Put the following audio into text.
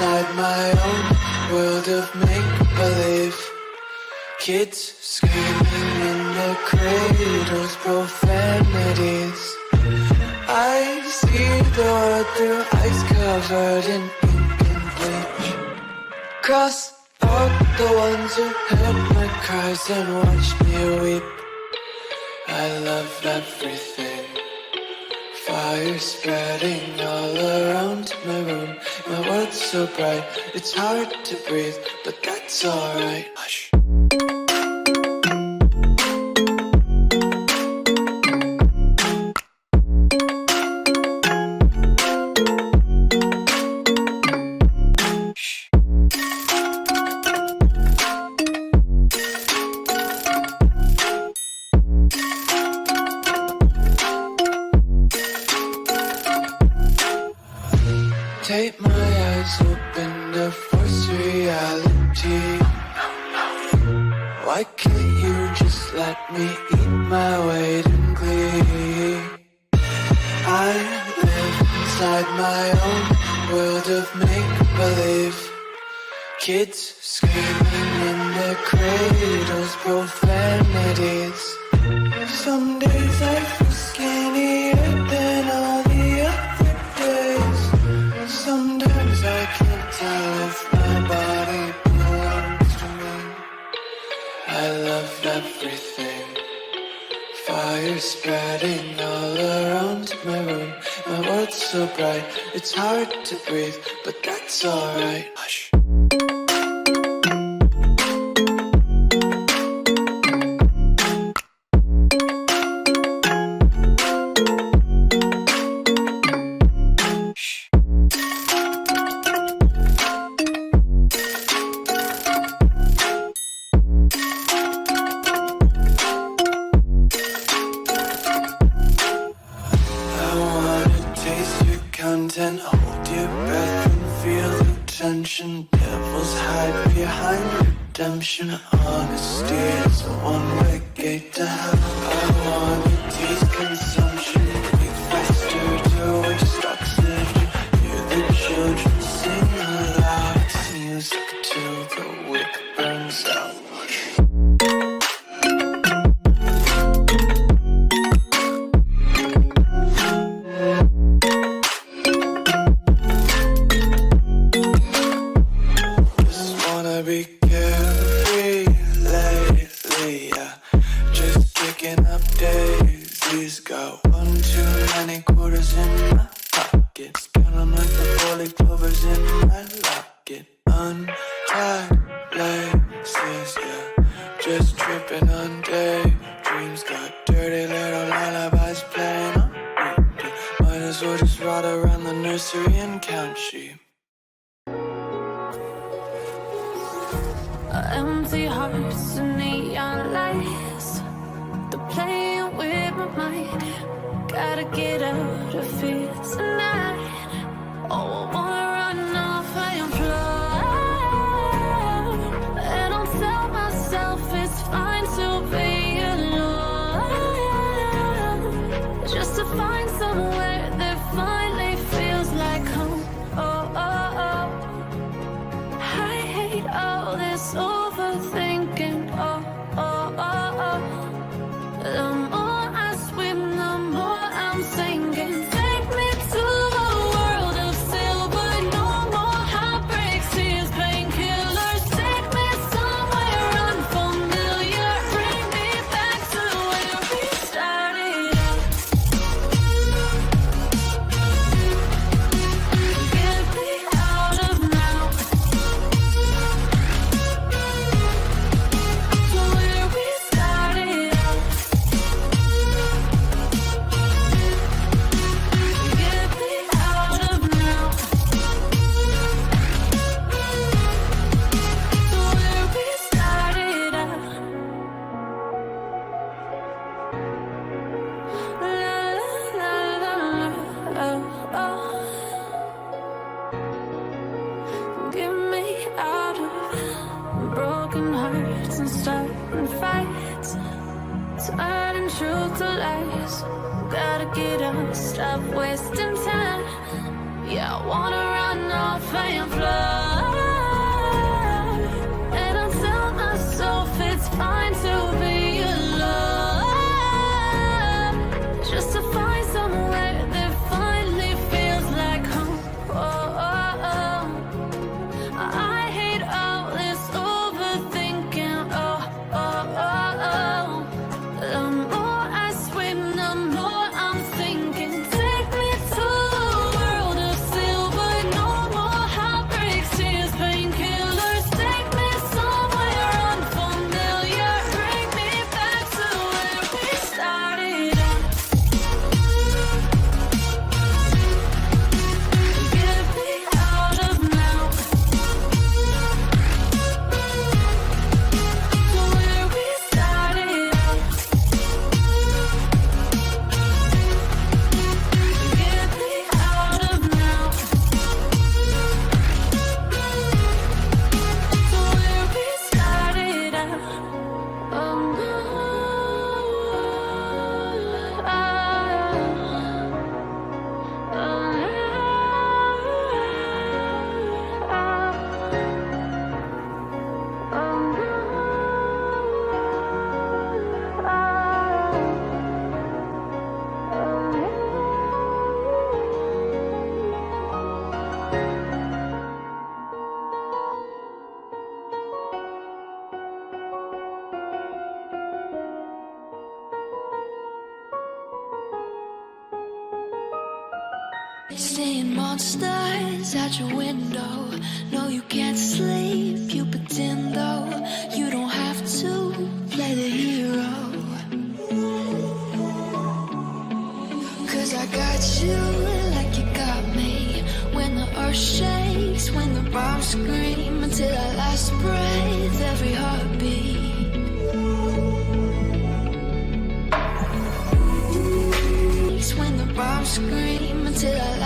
inside my own world of make-believe. Kids screaming in their cradles, profanities. I see the world through ice covered in ink and bleach. Cross out the ones who heard my cries and watched me weep. I love everything. Fire spreading all around my room. My world's so bright, it's hard to breathe, but that's alright. Hush. Take my eyes open to force reality. Why can't you just let me eat my weight in glee? I live inside my own world of make-believe. Kids screaming in their cradles, profanities. Some days I feel skinnier than all the other days. Sometimes I can't tell if my body belongs to me. I love everything. Fire spreading all around my room. My world's so bright, it's hard to breathe, but that's alright. Hush. Content, hold your breath and feel the tension. Devils hide behind redemption. Honesty is a one-way gate to hell. I wanna taste consumption, breathe faster to waste oxygen. Hear the children sing aloud. It's music till the wick burns out. Be carefree lately, yeah. Just picking up daisies. Got one too many quarters in my pockets. Count 'em like the 4-leaf clovers in my locket. Untied laces, yeah. Just tripping on daydreams. Got dirty little lullabies playing on repeat. Might as well just ride around the nursery and count sheep. Empty hearts and neon lights, they're playing with my mind. Gotta get out of here tonight. Oh, I wanna run off and fly. And I'll tell myself it's fine to be alone, just to find somewhere that finally feels like home. Oh, oh, oh. I hate all this overthinking. Oh, oh, oh, oh. The more I swim, the more I'm sinking. Take me to a world of silver. No more heartbreaks, tears, painkillers. Take me somewhere unfamiliar. Bring me back to where we started out. Get me out of now. Where we started out. Get me out of now. Where we started out. La la la la, oh, oh. Get me out of broken hearts and starting fights, turning truth to lies. Gotta get up, stop wasting time. Yeah, I wanna run off and fly. Seeing monsters at your window. No, you can't sleep, you pretend though. You don't have to play the hero. Cause I got you like you got me. When the earth shakes, when the bombs scream, until our last breath, every heartbeat. When the bombs scream, until our